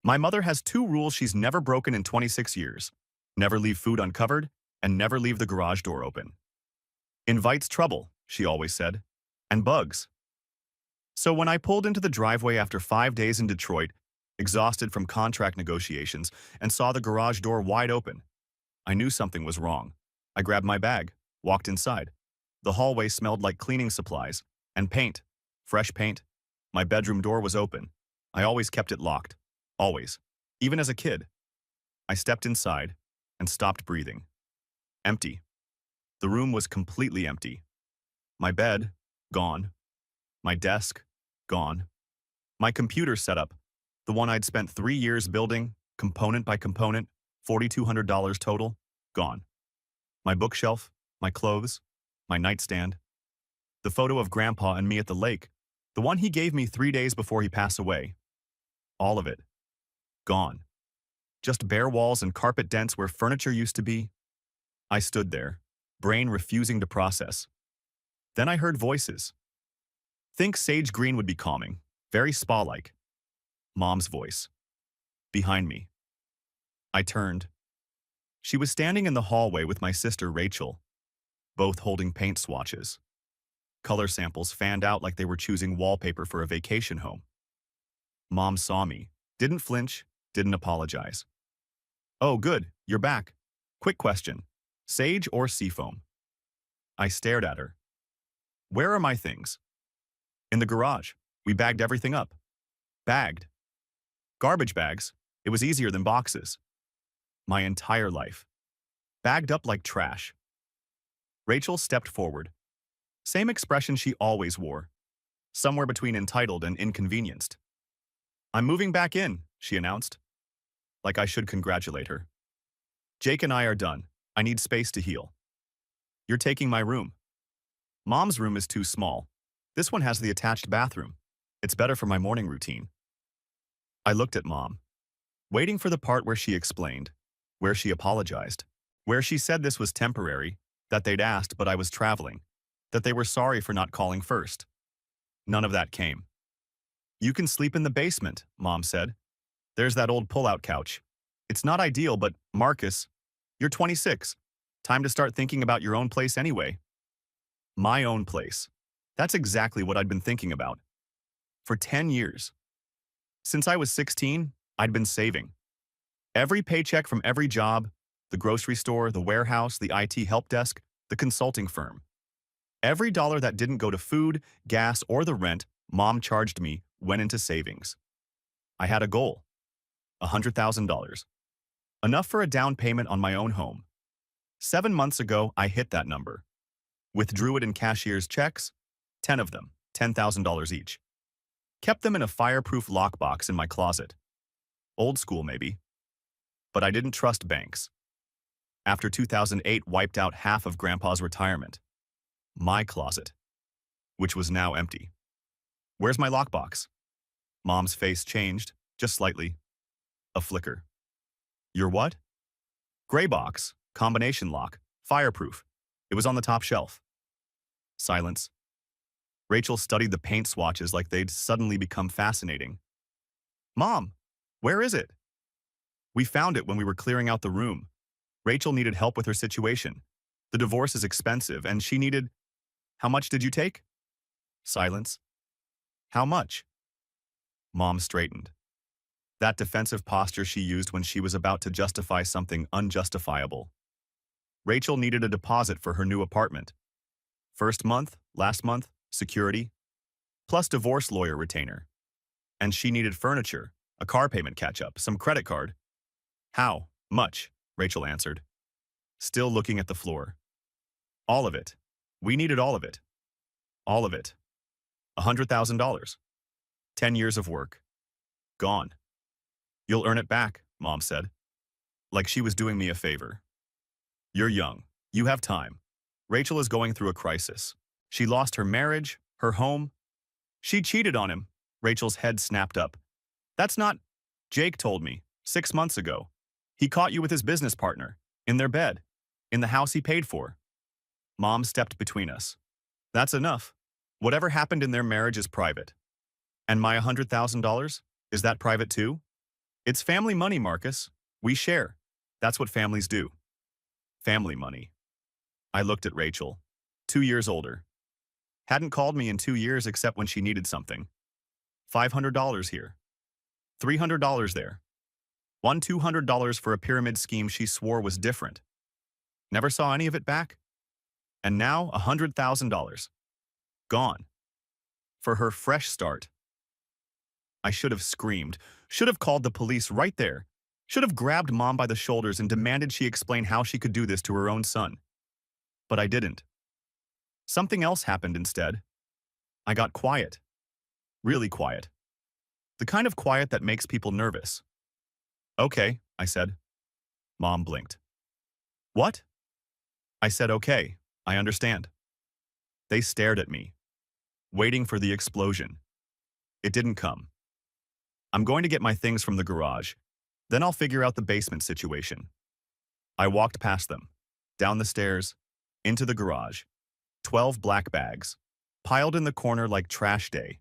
My mother has two rules she's never broken in 26 years. Never leave food uncovered, and never leave the garage door open. Invites trouble, she always said, and bugs. So when I pulled into the driveway after 5 days in Detroit, exhausted from contract negotiations, and saw the garage door wide open, I knew something was wrong. I grabbed my bag, walked inside. The hallway smelled like cleaning supplies and paint, fresh paint. My bedroom door was open. I always kept it locked. Always. Even as a kid. I stepped inside and stopped breathing. Empty. The room was completely empty. My bed, gone. My desk, gone. My computer setup, the one I'd spent 3 years building, component by component, $4,200 total, gone. My bookshelf, my clothes, my nightstand. The photo of Grandpa and me at the lake, the one he gave me 3 days before he passed away. All of it. Gone. Just bare walls and carpet dents where furniture used to be. I stood there, brain refusing to process. Then I heard voices. Think sage green would be calming, very spa-like. Mom's voice. Behind me. I turned. She was standing in the hallway with my sister Rachel, both holding paint swatches. Color samples fanned out like they were choosing wallpaper for a vacation home. Mom saw me, didn't flinch, didn't apologize. Oh, good, you're back. Quick question. Sage or seafoam? I stared at her. Where are my things? In the garage. We bagged everything up. Bagged. Garbage bags. It was easier than boxes. My entire life. Bagged up like trash. Rachel stepped forward. Same expression she always wore. Somewhere between entitled and inconvenienced. I'm moving back in, she announced. Like I should congratulate her. Jake and I are done. I need space to heal. You're taking my room. Mom's room is too small. This one has the attached bathroom. It's better for my morning routine. I looked at Mom, waiting for the part where she explained, where she apologized, where she said this was temporary, that they'd asked but I was traveling, that they were sorry for not calling first. None of that came. You can sleep in the basement, Mom said. There's that old pull-out couch. It's not ideal, but Marcus, you're 26. Time to start thinking about your own place anyway. My own place. That's exactly what I'd been thinking about. For 10 years. Since I was 16, I'd been saving. Every paycheck from every job, the grocery store, the warehouse, the IT help desk, the consulting firm. Every dollar that didn't go to food, gas, or the rent Mom charged me went into savings. I had a goal. $100,000. Enough for a down payment on my own home. 7 months ago, I hit that number. Withdrew it in cashier's checks, 10 of them, $10,000 each. Kept them in a fireproof lockbox in my closet. Old school, maybe. But I didn't trust banks. After 2008 wiped out half of Grandpa's retirement. My closet, which was now empty. Where's my lockbox? Mom's face changed, just slightly. A flicker. Your what? Gray box, combination lock, fireproof. It was on the top shelf. Silence. Rachel studied the paint swatches like they'd suddenly become fascinating. Mom, where is it? We found it when we were clearing out the room. Rachel needed help with her situation. The divorce is expensive, and she needed... How much did you take? Silence. How much? Mom straightened. That defensive posture she used when she was about to justify something unjustifiable. Rachel needed a deposit for her new apartment. First month, last month, security, plus divorce lawyer retainer. And she needed furniture, a car payment catch-up, some credit card. How much? Rachel answered, still looking at the floor. All of it. We needed all of it. All of it. $100,000. 10 years of work. Gone. You'll earn it back, Mom said. Like she was doing me a favor. You're young. You have time. Rachel is going through a crisis. She lost her marriage, her home. She cheated on him. Rachel's head snapped up. That's not... Jake told me, 6 months ago. He caught you with his business partner, in their bed, in the house he paid for. Mom stepped between us. That's enough. Whatever happened in their marriage is private. And my $100,000? Is that private too? It's family money, Marcus. We share. That's what families do. Family money. I looked at Rachel, 2 years older. Hadn't called me in 2 years except when she needed something. $500 here. $300 there. One $200 for a pyramid scheme she swore was different. Never saw any of it back. And now $100,000. Gone. For her fresh start. I should have screamed, should have called the police right there, should have grabbed Mom by the shoulders and demanded she explain how she could do this to her own son. But I didn't. Something else happened instead. I got quiet. Really quiet. The kind of quiet that makes people nervous. Okay, I said. Mom blinked. What? I said, okay, I understand. They stared at me, waiting for the explosion. It didn't come. I'm going to get my things from the garage. Then I'll figure out the basement situation. I walked past them, down the stairs, into the garage. 12 black bags, piled in the corner like trash day.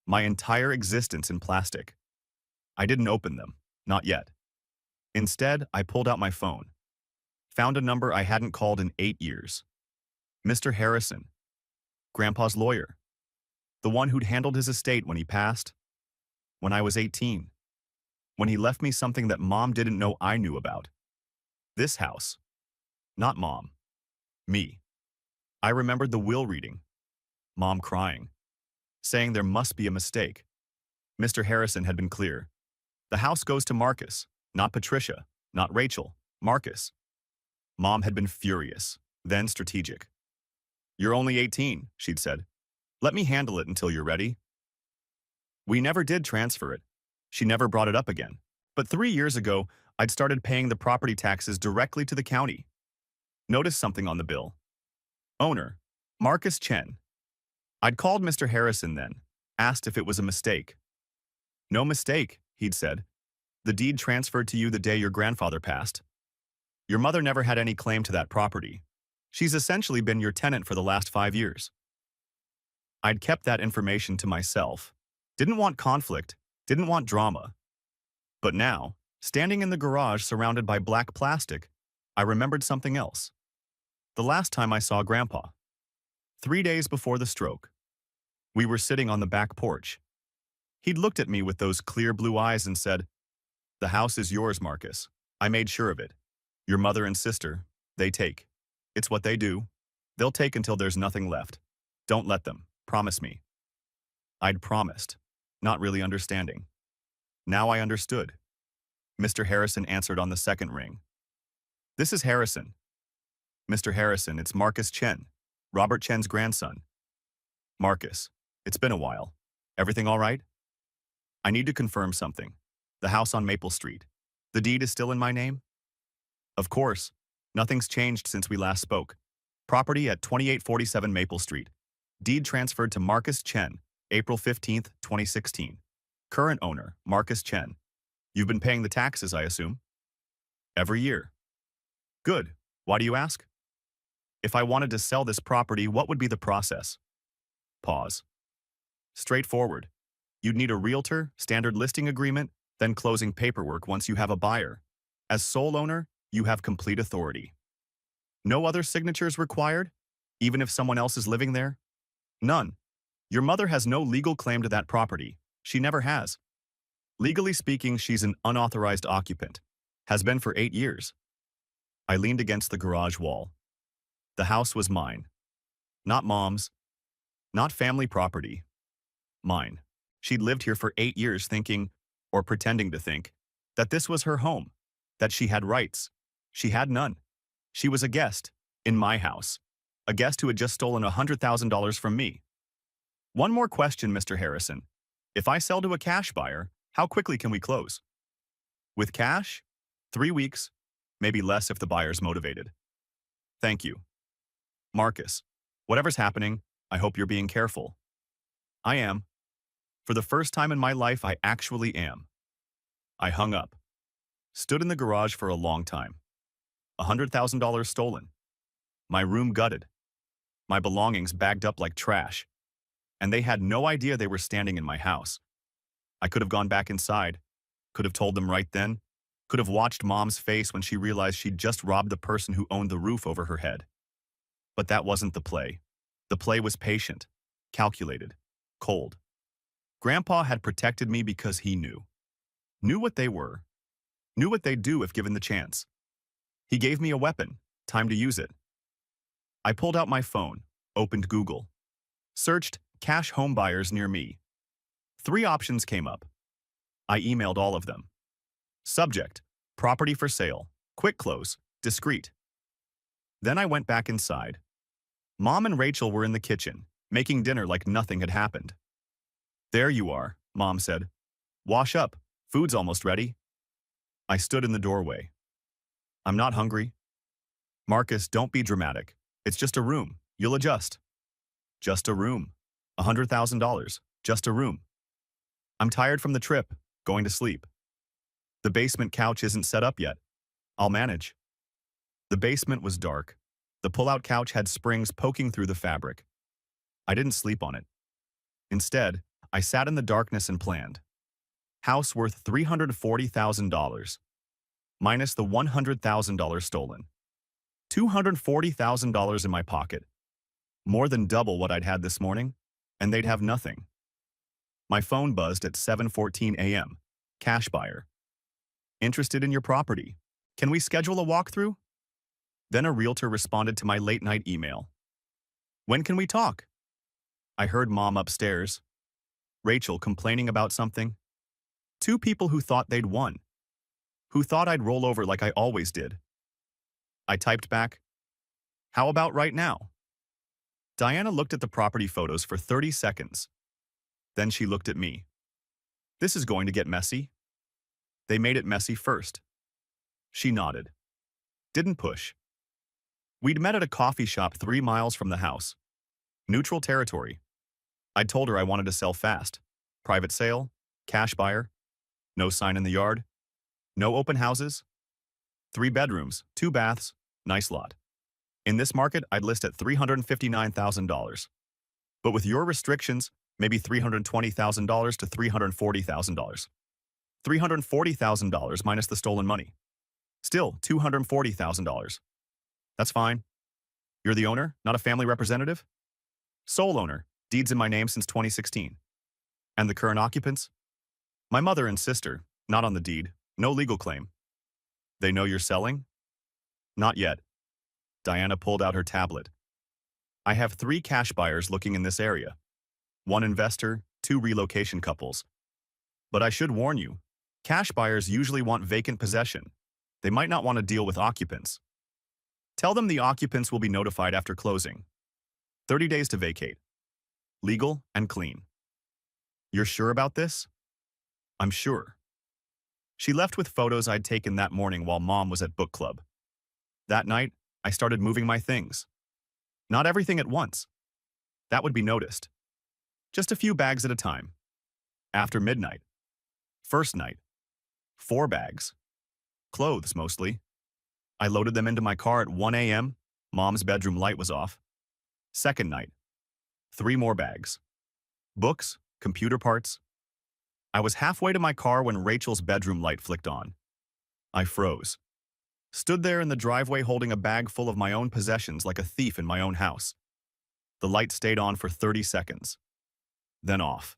My entire existence in plastic. I didn't open them, not yet. Instead, I pulled out my phone. Found a number I hadn't called in 8 years. Mr. Harrison, Grandpa's lawyer. The one who'd handled his estate when he passed. When I was 18. When he left me something that Mom didn't know I knew about. This house. Not Mom. Me. I remembered the will reading. Mom crying. Saying there must be a mistake. Mr. Harrison had been clear. The house goes to Marcus, not Patricia, not Rachel, Marcus. Mom had been furious, then strategic. You're only 18, she'd said. Let me handle it until you're ready. We never did transfer it. She never brought it up again. But 3 years ago, I'd started paying the property taxes directly to the county. Noticed something on the bill. Owner, Marcus Chen. I'd called Mr. Harrison then, asked if it was a mistake. No mistake, he'd said. The deed transferred to you the day your grandfather passed. Your mother never had any claim to that property. She's essentially been your tenant for the last 5 years. I'd kept that information to myself. Didn't want conflict, didn't want drama. But now, standing in the garage surrounded by black plastic, I remembered something else. The last time I saw Grandpa. 3 days before the stroke. We were sitting on the back porch. He'd looked at me with those clear blue eyes and said, "The house is yours, Marcus. I made sure of it. Your mother and sister, they take. It's what they do. They'll take until there's nothing left. Don't let them. Promise me." I'd promised, not really understanding. Now I understood. Mr. Harrison answered on the second ring. "This is Harrison." "Mr. Harrison, it's Marcus Chen, Robert Chen's grandson." "Marcus, it's been a while. Everything all right?" "I need to confirm something. The house on Maple Street. The deed is still in my name?" "Of course. Nothing's changed since we last spoke. Property at 2847 Maple Street. Deed transferred to Marcus Chen, April 15th, 2016. Current owner, Marcus Chen. You've been paying the taxes, I assume?" "Every year." "Good. Why do you ask?" "If I wanted to sell this property, what would be the process?" Pause. "Straightforward. You'd need a realtor, standard listing agreement, then closing paperwork once you have a buyer. As sole owner, you have complete authority. No other signatures required, even if someone else is living there?" "None. Your mother has no legal claim to that property. She never has. Legally speaking, she's an unauthorized occupant. Has been for 8 years." I leaned against the garage wall. The house was mine. Not Mom's. Not family property. Mine. She'd lived here for 8 years thinking, or pretending to think, that this was her home, that she had rights. She had none. She was a guest, in my house. A guest who had just stolen $100,000 from me. "One more question, Mr. Harrison. If I sell to a cash buyer, how quickly can we close?" "With cash? 3 weeks, maybe less if the buyer's motivated." "Thank you." "Marcus, whatever's happening, I hope you're being careful." "I am. For the first time in my life, I actually am." I hung up. Stood in the garage for a long time. $100,000 stolen. My room gutted. My belongings bagged up like trash. And they had no idea they were standing in my house. I could have gone back inside. Could have told them right then. Could have watched Mom's face when she realized she'd just robbed the person who owned the roof over her head. But that wasn't the play. The play was patient, calculated, cold. Grandpa had protected me because he knew. Knew what they were. Knew what they'd do if given the chance. He gave me a weapon. Time to use it. I pulled out my phone, opened Google, searched cash home buyers near me. 3 options came up. I emailed all of them. Subject: property for sale, quick close, discreet. Then I went back inside. Mom and Rachel were in the kitchen, making dinner like nothing had happened. "There you are," Mom said. "Wash up. Food's almost ready." I stood in the doorway. "I'm not hungry." "Marcus, don't be dramatic. It's just a room. You'll adjust." "Just a room. $100,000. Just a room." "I'm tired from the trip. Going to sleep." "The basement couch isn't set up yet. I'll manage." The basement was dark. The pull-out couch had springs poking through the fabric. I didn't sleep on it. Instead, I sat in the darkness and planned. House worth $340,000. Minus the $100,000 stolen. $240,000 in my pocket. More than double what I'd had this morning, and they'd have nothing. My phone buzzed at 7:14 a.m. Cash buyer. "Interested in your property? Can we schedule a walkthrough?" Then a realtor responded to my late-night email. "When can we talk?" I heard Mom upstairs. Rachel complaining about something. 2 people who thought they'd won. Who thought I'd roll over like I always did. I typed back, "How about right now?" Diana looked at the property photos for 30 seconds. Then she looked at me. "This is going to get messy." They made it messy first. She nodded. Didn't push. We'd met at a coffee shop 3 miles from the house. Neutral territory. I'd told her I wanted to sell fast. Private sale, cash buyer, no sign in the yard, no open houses, 3 bedrooms, 2 baths, nice lot. In this market, I'd list at $359,000. But with your restrictions, maybe $320,000 to $340,000. $340,000 minus the stolen money. Still $240,000. That's fine. You're the owner, not a family representative? Sole owner, deeds in my name since 2016. And the current occupants? My mother and sister, not on the deed, no legal claim. They know you're selling? Not yet. Diana pulled out her tablet. I have 3 cash buyers looking in this area. 1 investor, 2 relocation couples. But I should warn you, cash buyers usually want vacant possession. They might not want to deal with occupants. Tell them the occupants will be notified after closing. 30 days to vacate. Legal and clean. You're sure about this? I'm sure. She left with photos I'd taken that morning while Mom was at book club. That night, I started moving my things. Not everything at once. That would be noticed. Just a few bags at a time. After midnight. First night. 4 bags. Clothes, mostly. I loaded them into my car at 1 a.m. Mom's bedroom light was off. Second night. 3 more bags. Books, computer parts. I was halfway to my car when Rachel's bedroom light flicked on. I froze. Stood there in the driveway holding a bag full of my own possessions like a thief in my own house. The light stayed on for 30 seconds. Then off.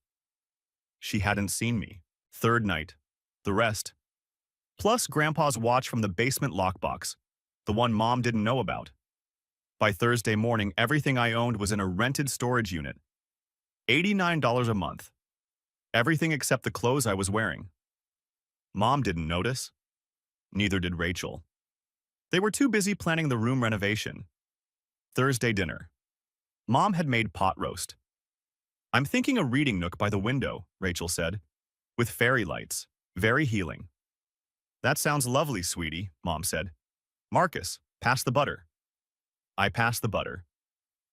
She hadn't seen me. Third night. The rest. Plus Grandpa's watch from the basement lockbox, the one Mom didn't know about. By Thursday morning, everything I owned was in a rented storage unit. $89 a month. Everything except the clothes I was wearing. Mom didn't notice. Neither did Rachel. They were too busy planning the room renovation. Thursday dinner. Mom had made pot roast. I'm thinking a reading nook by the window, Rachel said, with fairy lights. Very healing. That sounds lovely, sweetie, Mom said. Marcus, pass the butter. I passed the butter.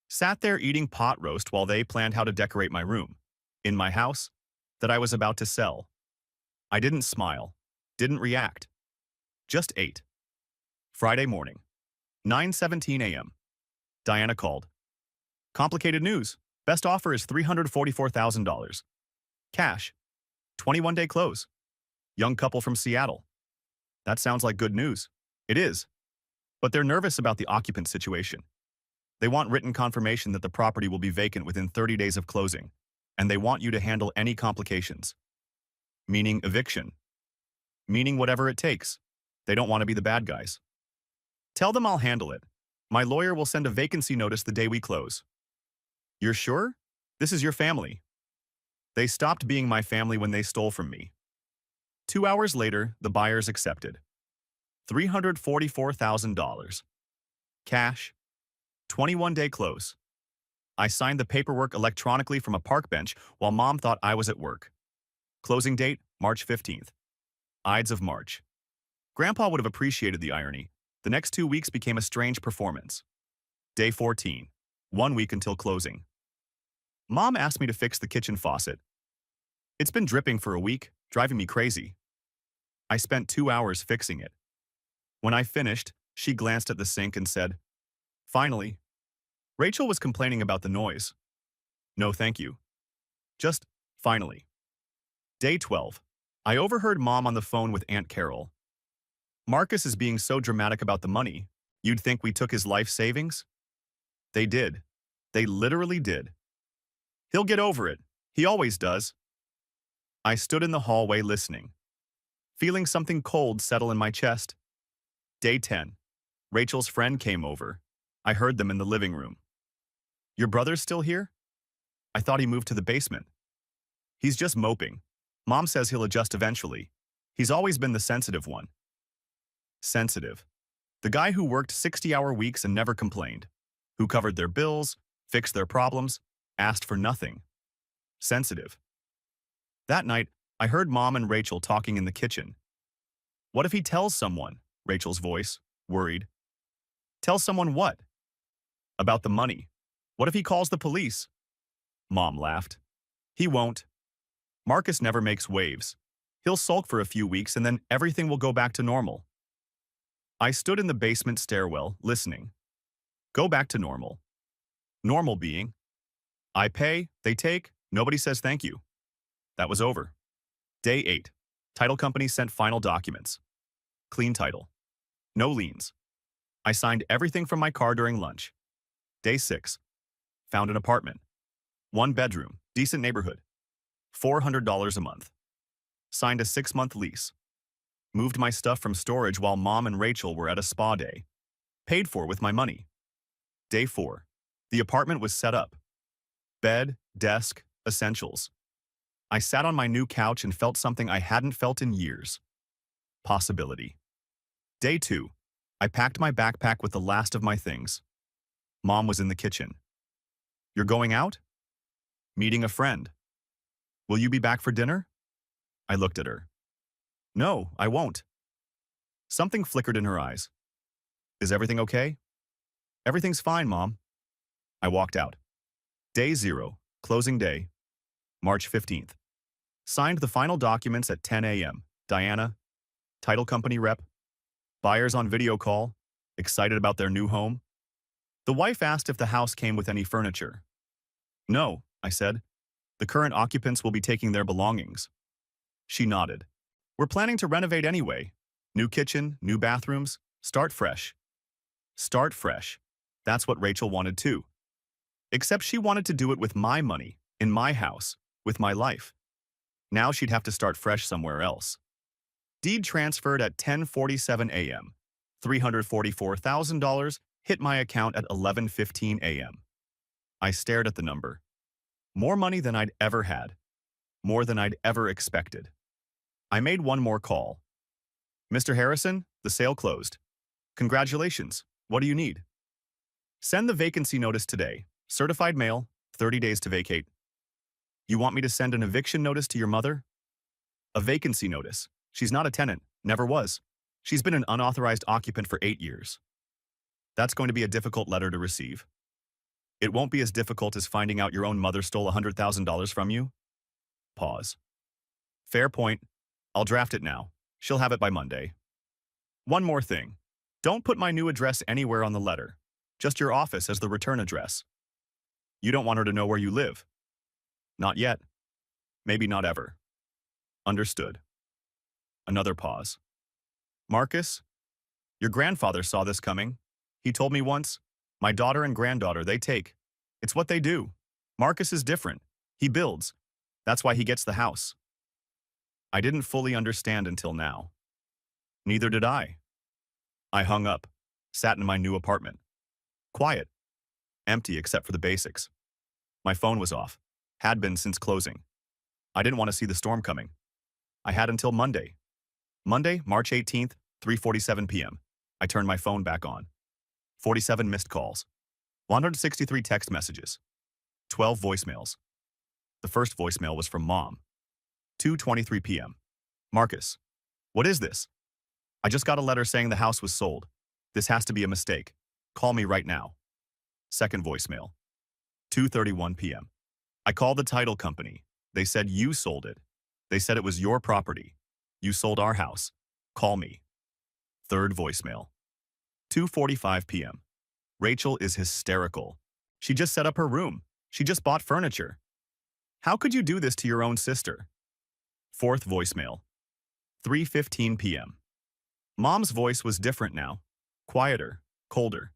Sat there eating pot roast while they planned how to decorate my room, in my house, that I was about to sell. I didn't smile, didn't react. Just ate. Friday morning, 9:17 a.m. Diana called. Complicated news. Best offer is $344,000. Cash. 21-day close. Young couple from Seattle. That sounds like good news. It is. But they're nervous about the occupant situation. They want written confirmation that the property will be vacant within 30 days of closing, and they want you to handle any complications. Meaning eviction. Meaning whatever it takes. They don't want to be the bad guys. Tell them I'll handle it. My lawyer will send a vacancy notice the day we close. You're sure? This is your family. They stopped being my family when they stole from me. 2 hours later, the buyers accepted. $344,000. Cash. 21-day close. I signed the paperwork electronically from a park bench while Mom thought I was at work. Closing date, March 15th. Ides of March. Grandpa would have appreciated the irony. The next 2 weeks became a strange performance. Day 14. 1 week until closing. Mom asked me to fix the kitchen faucet. It's been dripping for a week, driving me crazy. I spent 2 hours fixing it. When I finished, she glanced at the sink and said, "Finally." Rachel was complaining about the noise. No, thank you. Just, finally. Day 12. I overheard Mom on the phone with Aunt Carol. Marcus is being so dramatic about the money, you'd think we took his life savings? They did. They literally did. He'll get over it. He always does. I stood in the hallway listening, feeling something cold settle in my chest. Day 10. Rachel's friend came over. I heard them in the living room. Your brother's still here? I thought he moved to the basement. He's just moping. Mom says he'll adjust eventually. He's always been the sensitive one. Sensitive. The guy who worked 60-hour weeks and never complained. Who covered their bills, fixed their problems, asked for nothing. Sensitive. That night, I heard Mom and Rachel talking in the kitchen. What if he tells someone? Rachel's voice, worried. Tell someone what? About the money. What if he calls the police? Mom laughed. He won't. Marcus never makes waves. He'll sulk for a few weeks and then everything will go back to normal. I stood in the basement stairwell, listening. Go back to normal. Normal being. I pay, they take, nobody says thank you. That was over. Day 8. Title company sent final documents. Clean title. No liens. I signed everything from my car during lunch. Day 6. Found an apartment. 1 bedroom, decent neighborhood. $400 a month. Signed a 6-month lease. Moved my stuff from storage while Mom and Rachel were at a spa day. Paid for with my money. Day 4. The apartment was set up. Bed, desk, essentials. I sat on my new couch and felt something I hadn't felt in years. Possibility. Day 2. I packed my backpack with the last of my things. Mom was in the kitchen. You're going out? Meeting a friend. Will you be back for dinner? I looked at her. No, I won't. Something flickered in her eyes. Is everything okay? Everything's fine, Mom. I walked out. Day 0, closing day, March 15th. Signed the final documents at 10 a.m. Diana, title company rep, buyers on video call, excited about their new home. The wife asked if the house came with any furniture. No, I said. The current occupants will be taking their belongings. She nodded. We're planning to renovate anyway. New kitchen, new bathrooms, start fresh. Start fresh. That's what Rachel wanted too. Except she wanted to do it with my money, in my house, with my life. Now she'd have to start fresh somewhere else. Deed transferred at 10:47 a.m. $344,000 hit my account at 11:15 a.m. I stared at the number. More money than I'd ever had. More than I'd ever expected. I made one more call. Mr. Harrison, the sale closed. Congratulations. What do you need? Send the vacancy notice today. Certified mail, 30 days to vacate. You want me to send an eviction notice to your mother? A vacancy notice. She's not a tenant, never was. She's been an unauthorized occupant for 8 years. That's going to be a difficult letter to receive. It won't be as difficult as finding out your own mother stole $100,000 from you. Pause. Fair point. I'll draft it now. She'll have it by Monday. One more thing. Don't put my new address anywhere on the letter. Just your office as the return address. You don't want her to know where you live. Not yet. Maybe not ever. Understood. Another pause. Marcus, your grandfather saw this coming. He told me once, my daughter and granddaughter, they take. It's what they do. Marcus is different. He builds. That's why he gets the house. I didn't fully understand until now. Neither did I. I hung up, sat in my new apartment. Quiet. Empty except for the basics. My phone was off. Had been since closing. I didn't want to see the storm coming. I had until Monday. Monday, March 18th, 3:47 p.m. I turned my phone back on. 47 missed calls. 163 text messages. 12 voicemails. The first voicemail was from Mom. 2:23 p.m. Marcus, what is this? I just got a letter saying the house was sold. This has to be a mistake. Call me right now. Second voicemail. 2:31 p.m. I called the title company. They said you sold it. They said it was your property. You sold our house. Call me. Third voicemail. 2:45 p.m. Rachel is hysterical. She just set up her room. She just bought furniture. How could you do this to your own sister? Fourth voicemail. 3:15 p.m. Mom's voice was different now. Quieter, colder.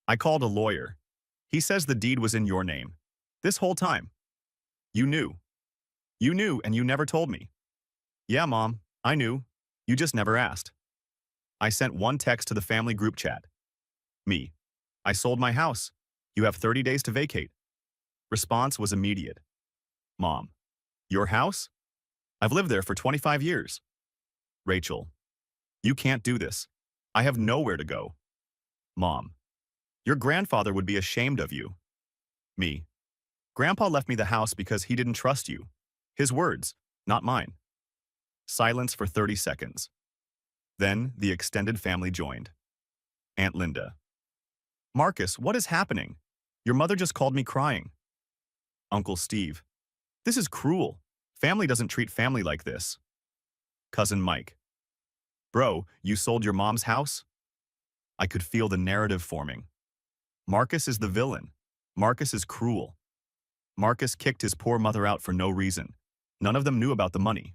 I called a lawyer. He says the deed was in your name. This whole time. You knew. You knew and you never told me. Yeah, Mom, I knew. You just never asked. I sent one text to the family group chat. Me. I sold my house. You have 30 days to vacate. Response was immediate. Mom. Your house? I've lived there for 25 years. Rachel. You can't do this. I have nowhere to go. Mom. Your grandfather would be ashamed of you. Me. Grandpa left me the house because he didn't trust you. His words, not mine. Silence for 30 seconds. Then the extended family joined. Aunt Linda. Marcus, what is happening? Your mother just called me crying. Uncle Steve. This is cruel. Family doesn't treat family like this. Cousin Mike. Bro, you sold your mom's house? I could feel the narrative forming. Marcus is the villain. Marcus is cruel. Marcus kicked his poor mother out for no reason. None of them knew about the money.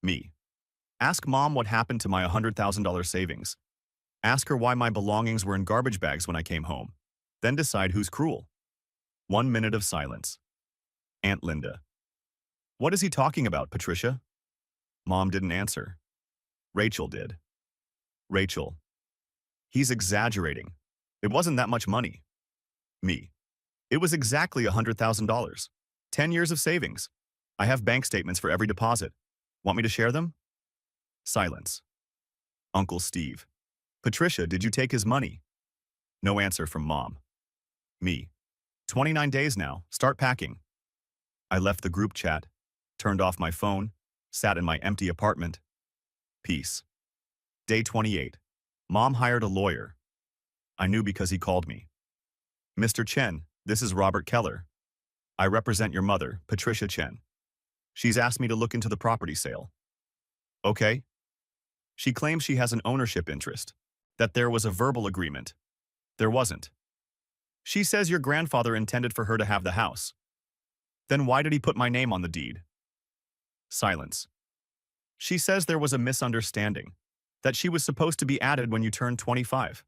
Me. Ask Mom what happened to my $100,000 savings. Ask her why my belongings were in garbage bags when I came home. Then decide who's cruel. 1 minute of silence. Aunt Linda. What is he talking about, Patricia? Mom didn't answer. Rachel did. Rachel. He's exaggerating. It wasn't that much money. Me. It was exactly $100,000. 10 years of savings. I have bank statements for every deposit. Want me to share them? Silence. Uncle Steve. Patricia, did you take his money? No answer from Mom. Me. 29 days now. Start packing. I left the group chat, turned off my phone, sat in my empty apartment. Peace. Day 28. Mom hired a lawyer. I knew because he called me. Mr. Chen, this is Robert Keller. I represent your mother, Patricia Chen. She's asked me to look into the property sale. Okay. She claims she has an ownership interest, that there was a verbal agreement. There wasn't. She says your grandfather intended for her to have the house. Then why did he put my name on the deed? Silence. She says there was a misunderstanding, that she was supposed to be added when you turned 25.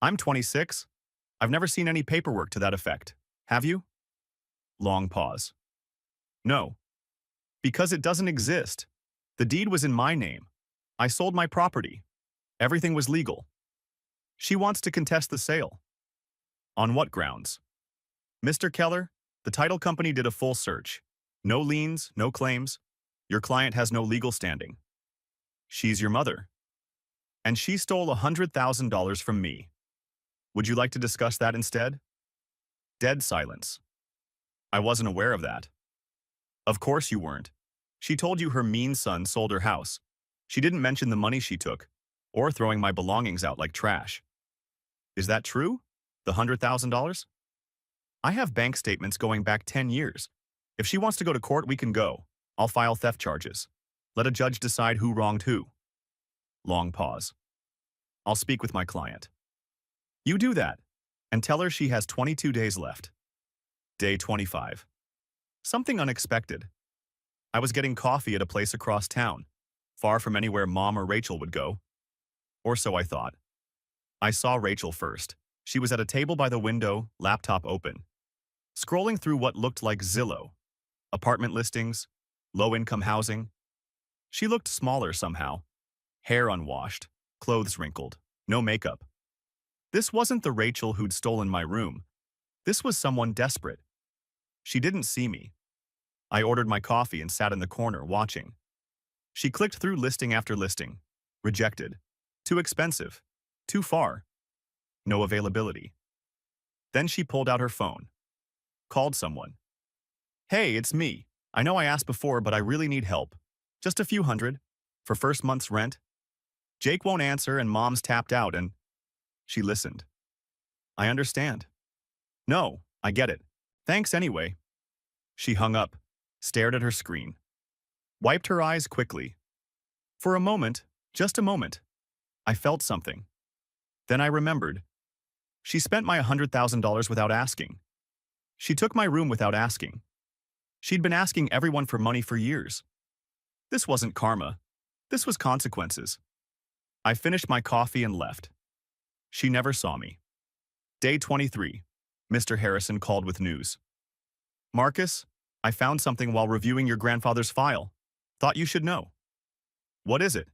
I'm 26. I've never seen any paperwork to that effect. Have you? Long pause. No. Because it doesn't exist. The deed was in my name. I sold my property. Everything was legal. She wants to contest the sale. On what grounds? Mr. Keller, the title company did a full search. No liens, no claims. Your client has no legal standing. She's your mother. And she stole $100,000 from me. Would you like to discuss that instead? Dead silence. I wasn't aware of that. Of course you weren't. She told you her mean son sold her house. She didn't mention the money she took, or throwing my belongings out like trash. Is that true? The $100,000? I have bank statements going back 10 years. If she wants to go to court, we can go. I'll file theft charges. Let a judge decide who wronged who. Long pause. I'll speak with my client. You do that, and tell her she has 22 days left. Day 25. Something unexpected. I was getting coffee at a place across town. far from anywhere Mom or Rachel would go. Or so I thought. I saw Rachel first. She was at a table by the window, laptop open, scrolling through what looked like Zillow, apartment listings, low-income housing. She looked smaller somehow, hair unwashed, clothes wrinkled, no makeup. This wasn't the Rachel who'd stolen my room. This was someone desperate. She didn't see me. I ordered my coffee and sat in the corner watching. She clicked through listing after listing. Rejected. Too expensive. Too far. No availability. Then she pulled out her phone. Called someone. Hey, it's me. I know I asked before, but I really need help. Just a few hundred. For first month's rent. Jake won't answer and Mom's tapped out and… She listened. I understand. No, I get it. Thanks anyway. She hung up, stared at her screen, wiped her eyes quickly. For a moment, just a moment, I felt something. Then I remembered. She spent my $100,000 without asking. She took my room without asking. She'd been asking everyone for money for years. This wasn't karma. This was consequences. I finished my coffee and left. She never saw me. Day 23. Mr. Harrison called with news. Marcus, I found something while reviewing your grandfather's file. Thought you should know. What is it?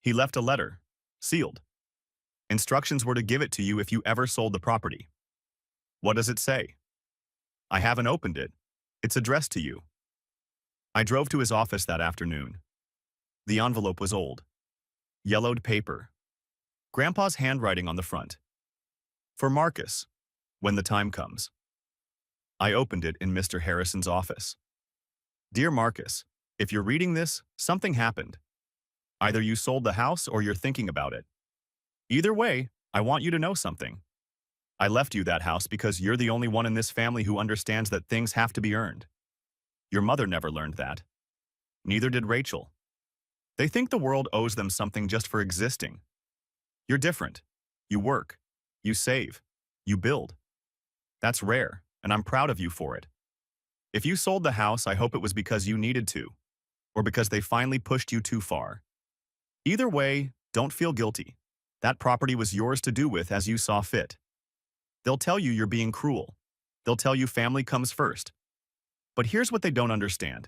He left a letter, sealed. Instructions were to give it to you if you ever sold the property. What does it say? I haven't opened it. It's addressed to you. I drove to his office that afternoon. The envelope was old. Yellowed paper. Grandpa's handwriting on the front. For Marcus, when the time comes. I opened it in Mr. Harrison's office. Dear Marcus, if you're reading this, something happened. Either you sold the house or you're thinking about it. Either way, I want you to know something. I left you that house because you're the only one in this family who understands that things have to be earned. Your mother never learned that. Neither did Rachel. They think the world owes them something just for existing. You're different. You work. You save. You build. That's rare, and I'm proud of you for it. If you sold the house, I hope it was because you needed to, or because they finally pushed you too far. Either way, don't feel guilty. That property was yours to do with as you saw fit. They'll tell you you're being cruel. They'll tell you family comes first. But here's what they don't understand.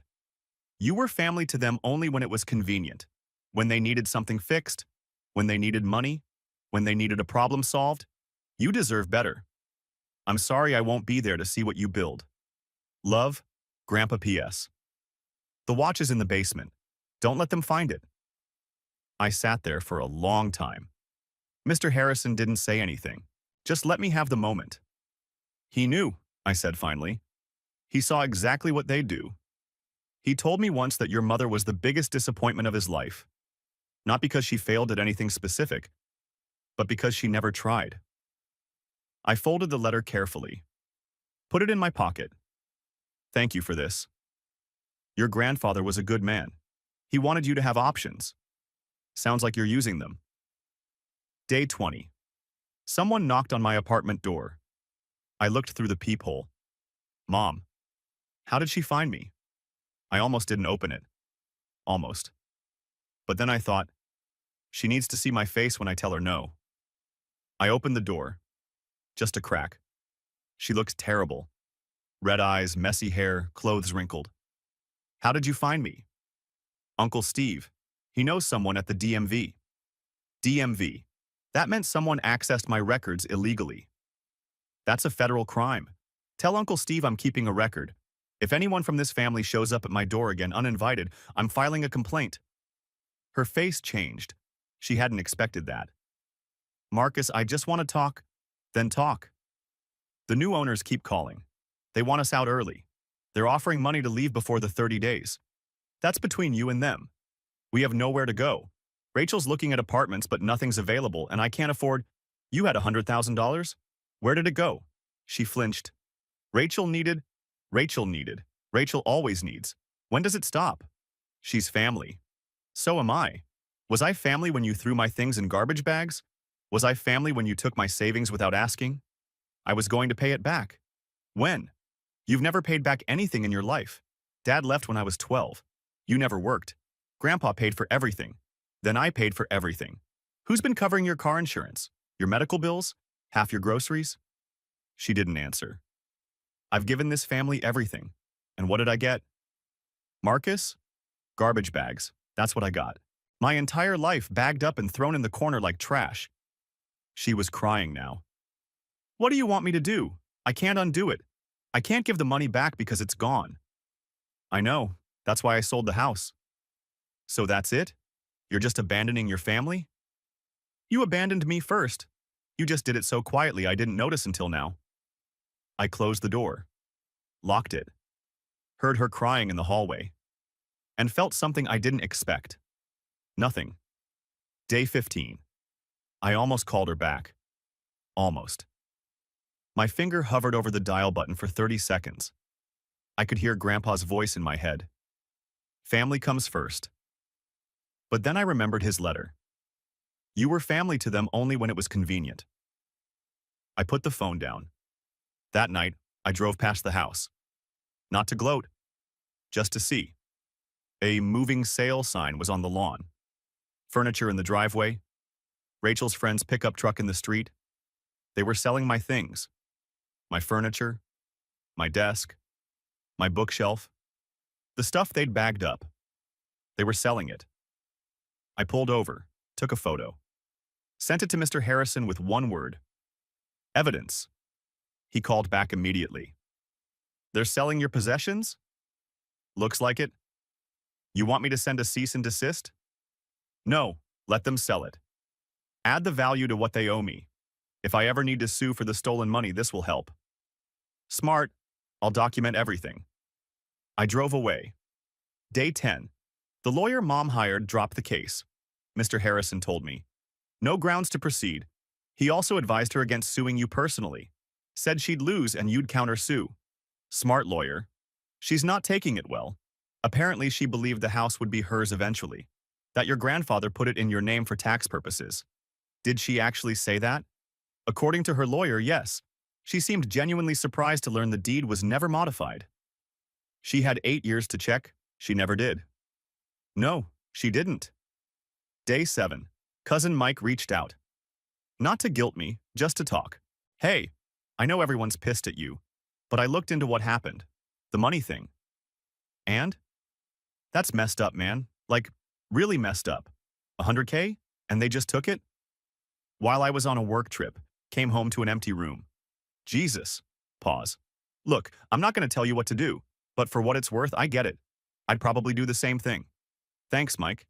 You were family to them only when it was convenient, when they needed something fixed, when they needed money, when they needed a problem solved. You deserve better. I'm sorry I won't be there to see what you build. Love, Grandpa P.S. The watch is in the basement. Don't let them find it. I sat there for a long time. Mr. Harrison didn't say anything. Just let me have the moment. He knew, I said finally. He saw exactly what they'd do. He told me once that your mother was the biggest disappointment of his life. Not because she failed at anything specific, but because she never tried. I folded the letter carefully, put it in my pocket. Thank you for this. Your grandfather was a good man. He wanted you to have options. Sounds like you're using them. Day 20. Someone knocked on my apartment door. I looked through the peephole. Mom. How did she find me? I almost didn't open it. Almost. But then I thought, she needs to see my face when I tell her no. I opened the door. Just a crack. She looked terrible. Red eyes, messy hair, clothes wrinkled. How did you find me? Uncle Steve. He knows someone at the DMV. DMV. That meant someone accessed my records illegally. That's a federal crime. Tell Uncle Steve I'm keeping a record. If anyone from this family shows up at my door again uninvited, I'm filing a complaint. Her face changed. She hadn't expected that. Marcus, I just want to talk. Then talk. The new owners keep calling. They want us out early. They're offering money to leave before the 30 days. That's between you and them. We have nowhere to go. Rachel's looking at apartments, but nothing's available, and I can't afford… You had $100,000? Where did it go? She flinched. Rachel always needs. When does it stop? She's family. So am I. Was I family when you threw my things in garbage bags? Was I family when you took my savings without asking? I was going to pay it back. When? You've never paid back anything in your life. Dad left when I was 12. You never worked. Grandpa paid for everything. Then I paid for everything. Who's been covering your car insurance? Your medical bills? Half your groceries? She didn't answer. I've given this family everything. And what did I get? Marcus? Garbage bags. That's what I got. My entire life bagged up and thrown in the corner like trash. She was crying now. What do you want me to do? I can't undo it. I can't give the money back because it's gone. I know. That's why I sold the house. So that's it? You're just abandoning your family? You abandoned me first. You just did it so quietly I didn't notice until now. I closed the door, locked it, heard her crying in the hallway, and felt something I didn't expect. Nothing. Day 15. I almost called her back. Almost. My finger hovered over the dial button for 30 seconds. I could hear Grandpa's voice in my head. Family comes first. But then I remembered his letter. You were family to them only when it was convenient. I put the phone down. That night, I drove past the house. Not to gloat, just to see. A moving sale sign was on the lawn. Furniture in the driveway. Rachel's friend's pickup truck in the street. They were selling my things. My furniture, my desk, my bookshelf. The stuff they'd bagged up. They were selling it. I pulled over, took a photo. Sent it to Mr. Harrison with one word. Evidence. He called back immediately. They're selling your possessions? Looks like it. You want me to send a cease and desist? No, let them sell it. Add the value to what they owe me. If I ever need to sue for the stolen money, this will help. Smart. I'll document everything. I drove away. Day 10. The lawyer Mom hired dropped the case. Mr. Harrison told me. No grounds to proceed. He also advised her against suing you personally. Said she'd lose and you'd countersue. Smart lawyer. She's not taking it well. Apparently she believed the house would be hers eventually. That your grandfather put it in your name for tax purposes. Did she actually say that? According to her lawyer, yes. She seemed genuinely surprised to learn the deed was never modified. She had 8 years to check. She never did. No, she didn't. Day 7. Cousin Mike reached out. Not to guilt me, just to talk. Hey, I know everyone's pissed at you, but I looked into what happened. The money thing. And? That's messed up, man. Like, really messed up. 100K? And they just took it? While I was on a work trip, came home to an empty room. Jesus. Pause. Look, I'm not going to tell you what to do, but for what it's worth, I get it. I'd probably do the same thing. Thanks, Mike.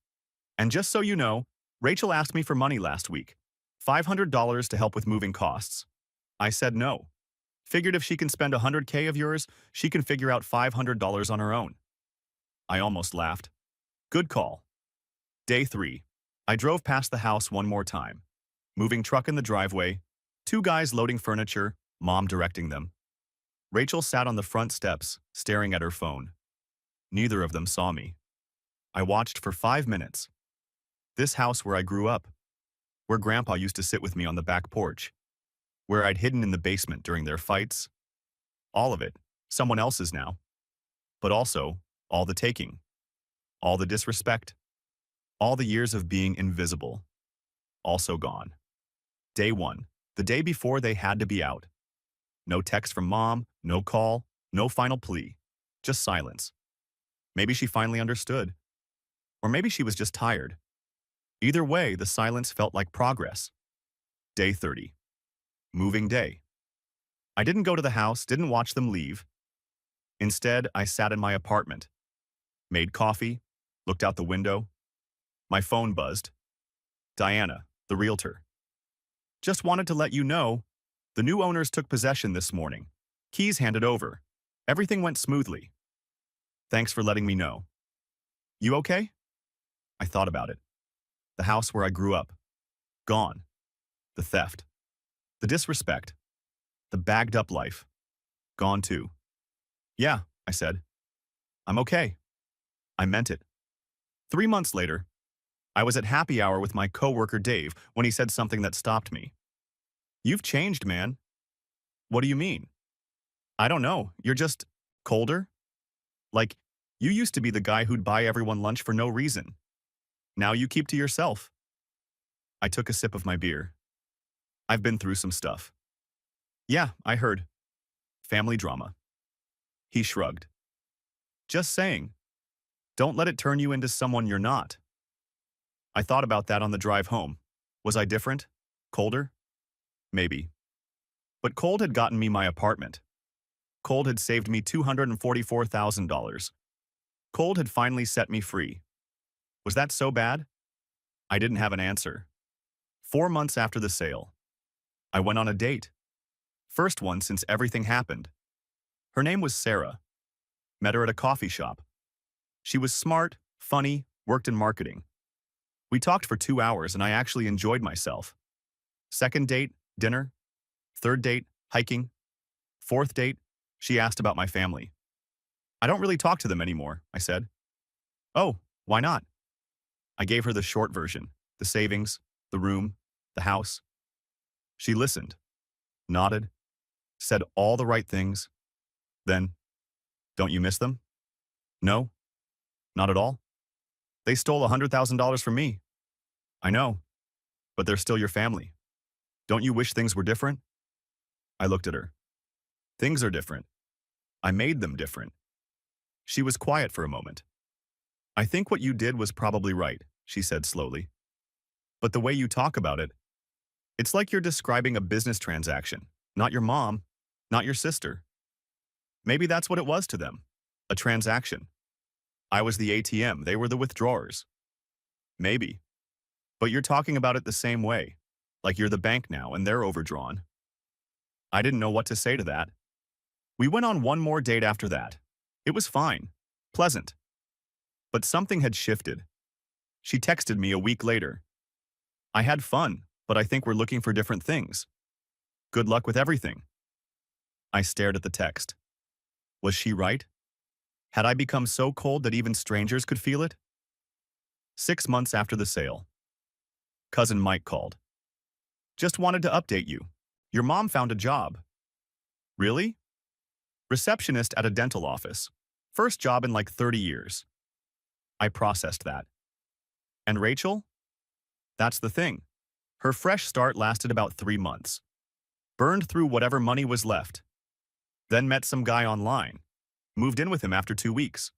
And just so you know, Rachel asked me for money last week. $500 to help with moving costs. I said no. Figured if she can spend 100K of yours, she can figure out $500 on her own. I almost laughed. Good call. Day 3. I drove past the house one more time. Moving truck in the driveway, 2 guys loading furniture, Mom directing them. Rachel sat on the front steps, staring at her phone. Neither of them saw me. I watched for 5 minutes. This house where I grew up, where Grandpa used to sit with me on the back porch, where I'd hidden in the basement during their fights. All of it, someone else's now. But also, all the taking, all the disrespect, all the years of being invisible, also gone. Day 1, the day before they had to be out. No text from Mom, no call, no final plea, just silence. Maybe she finally understood. Or maybe she was just tired. Either way, the silence felt like progress. Day 30. Moving day. I didn't go to the house, didn't watch them leave. Instead, I sat in my apartment, made coffee, looked out the window. My phone buzzed. Diana, the realtor. Just wanted to let you know, the new owners took possession this morning. Keys handed over. Everything went smoothly. Thanks for letting me know. You okay? I thought about it. The house where I grew up. Gone. The theft. The disrespect. The bagged up life. Gone too. Yeah, I said. I'm okay. I meant it. 3 months later, I was at happy hour with my coworker Dave when he said something that stopped me. You've changed, man. What do you mean? I don't know. You're just colder? Like, you used to be the guy who'd buy everyone lunch for no reason. Now you keep to yourself. I took a sip of my beer. I've been through some stuff. Yeah, I heard. Family drama. He shrugged. Just saying. Don't let it turn you into someone you're not. I thought about that on the drive home. Was I different? Colder? Maybe. But cold had gotten me my apartment. Cold had saved me $244,000. Cold had finally set me free. Was that so bad? I didn't have an answer. 4 months after the sale, I went on a date. First one since everything happened. Her name was Sarah. Met her at a coffee shop. She was smart, funny, worked in marketing. We talked for 2 hours and I actually enjoyed myself. Second date, dinner. Third date, hiking. Fourth date, she asked about my family. I don't really talk to them anymore, I said. Oh, why not? I gave her the short version, the savings, the room, the house. She listened, nodded, said all the right things. Then, don't you miss them? No, not at all. They stole $100,000 from me. I know, but they're still your family. Don't you wish things were different? I looked at her. Things are different. I made them different. She was quiet for a moment. I think what you did was probably right, she said slowly. But the way you talk about it, it's like you're describing a business transaction, not your mom, not your sister. Maybe that's what it was to them, a transaction. I was the ATM, they were the withdrawers. Maybe. But you're talking about it the same way, like you're the bank now and they're overdrawn. I didn't know what to say to that. We went on one more date after that. It was fine, pleasant. But something had shifted. She texted me a week later. I had fun, but I think we're looking for different things. Good luck with everything. I stared at the text. Was she right? Had I become so cold that even strangers could feel it? 6 months after the sale. Cousin Mike called. Just wanted to update you. Your mom found a job. Really? Receptionist at a dental office. First job in like 30 years. I processed that. And Rachel? That's the thing. Her fresh start lasted about 3 months. Burned through whatever money was left. Then met some guy online. Moved in with him after 2 weeks.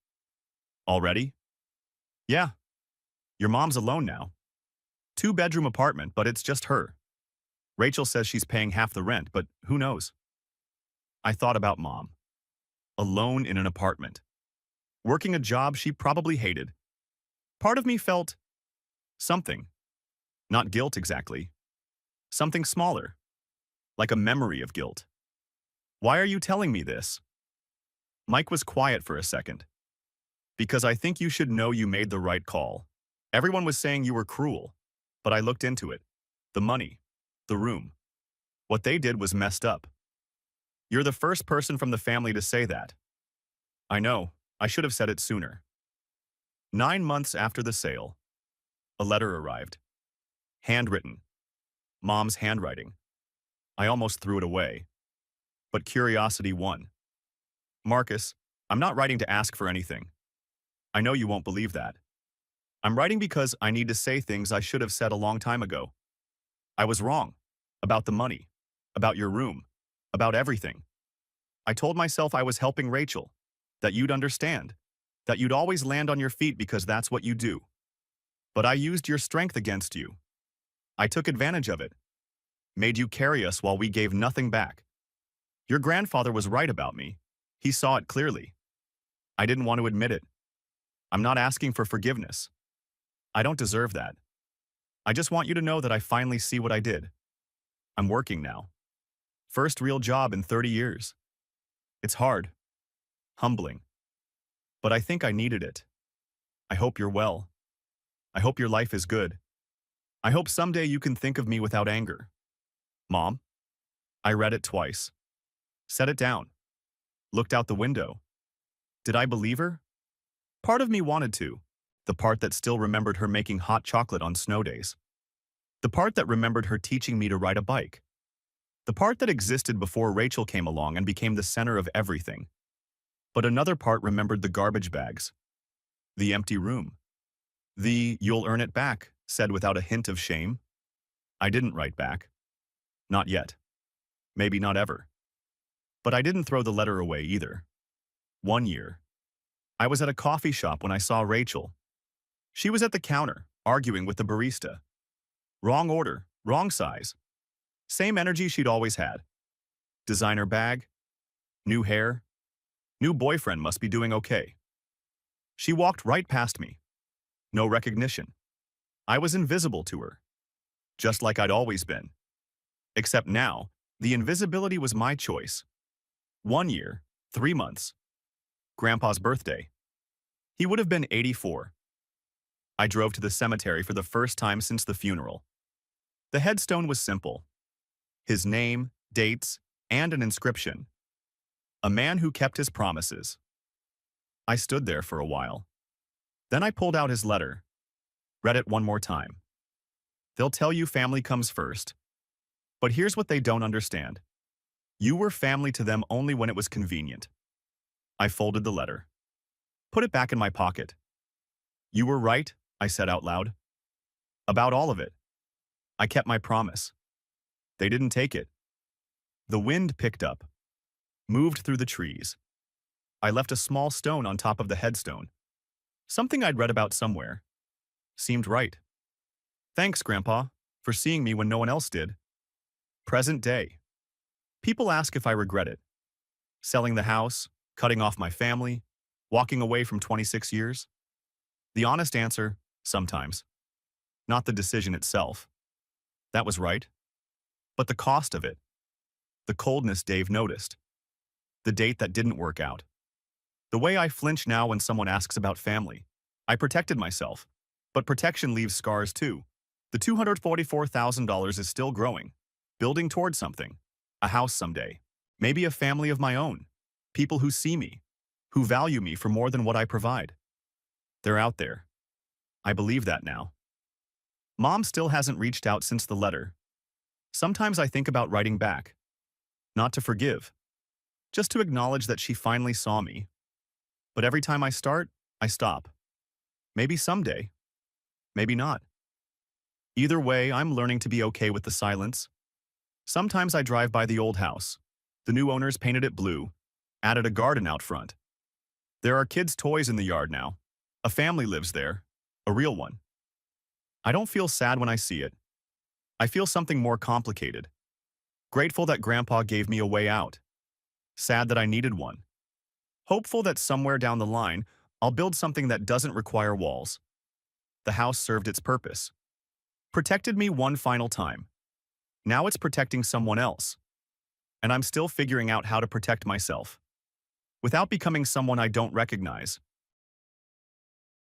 Already? Yeah. Your mom's alone now. 2-bedroom apartment, but it's just her. Rachel says she's paying half the rent, but who knows? I thought about mom. Alone in an apartment. Working a job she probably hated. Part of me felt something. Not guilt exactly. Something smaller. Like a memory of guilt. Why are you telling me this? Mike was quiet for a second. Because I think you should know you made the right call. Everyone was saying you were cruel, but I looked into it. The money. The room. What they did was messed up. You're the first person from the family to say that. I know, I should have said it sooner. 9 months after the sale, a letter arrived. Handwritten. Mom's handwriting. I almost threw it away. But curiosity won. Marcus, I'm not writing to ask for anything. I know you won't believe that. I'm writing because I need to say things I should have said a long time ago. I was wrong. About the money. About your room. About everything. I told myself I was helping Rachel. That you'd understand. That you'd always land on your feet because that's what you do. But I used your strength against you. I took advantage of it. Made you carry us while we gave nothing back. Your grandfather was right about me. He saw it clearly. I didn't want to admit it. I'm not asking for forgiveness. I don't deserve that. I just want you to know that I finally see what I did. I'm working now. First real job in 30 years. It's hard. Humbling. But I think I needed it. I hope you're well. I hope your life is good. I hope someday you can think of me without anger. Mom? I read it twice. Set it down. Looked out the window. Did I believe her? Part of me wanted to. The part that still remembered her making hot chocolate on snow days. The part that remembered her teaching me to ride a bike. The part that existed before Rachel came along and became the center of everything. But another part remembered the garbage bags. The empty room. The "you'll earn it back" said without a hint of shame. I didn't write back. Not yet. Maybe not ever. But I didn't throw the letter away either. One year, I was at a coffee shop when I saw Rachel. She was at the counter, arguing with the barista. Wrong order, wrong size. Same energy she'd always had. Designer bag, new hair, new boyfriend must be doing okay. She walked right past me. No recognition. I was invisible to her, just like I'd always been. Except now, the invisibility was my choice. 1 year, 3 months. Grandpa's birthday. He would have been 84. I drove to the cemetery for the first time since the funeral. The headstone was simple. His name, dates, and an inscription. A man who kept his promises. I stood there for a while. Then I pulled out his letter. Read it one more time. They'll tell you family comes first. But here's what they don't understand. You were family to them only when it was convenient. I folded the letter. Put it back in my pocket. You were right, I said out loud. About all of it. I kept my promise. They didn't take it. The wind picked up, moved through the trees. I left a small stone on top of the headstone. Something I'd read about somewhere. Seemed right. Thanks, Grandpa, for seeing me when no one else did. Present day. People ask if I regret it. Selling the house, cutting off my family, walking away from 26 years. The honest answer, sometimes. Not the decision itself. That was right. But the cost of it. The coldness Dave noticed. The date that didn't work out. The way I flinch now when someone asks about family. I protected myself. But protection leaves scars too. The $244,000 is still growing. Building towards something. A house someday. Maybe a family of my own. People who see me. Who value me for more than what I provide. They're out there. I believe that now. Mom still hasn't reached out since the letter. Sometimes I think about writing back. Not to forgive. Just to acknowledge that she finally saw me. But every time I start, I stop. Maybe someday. Maybe not. Either way, I'm learning to be okay with the silence. Sometimes I drive by the old house. The new owners painted it blue, added a garden out front. There are kids' toys in the yard now. A family lives there, a real one. I don't feel sad when I see it. I feel something more complicated. Grateful that Grandpa gave me a way out. Sad that I needed one. Hopeful that somewhere down the line, I'll build something that doesn't require walls. The house served its purpose. Protected me one final time. Now it's protecting someone else. And I'm still figuring out how to protect myself. Without becoming someone I don't recognize.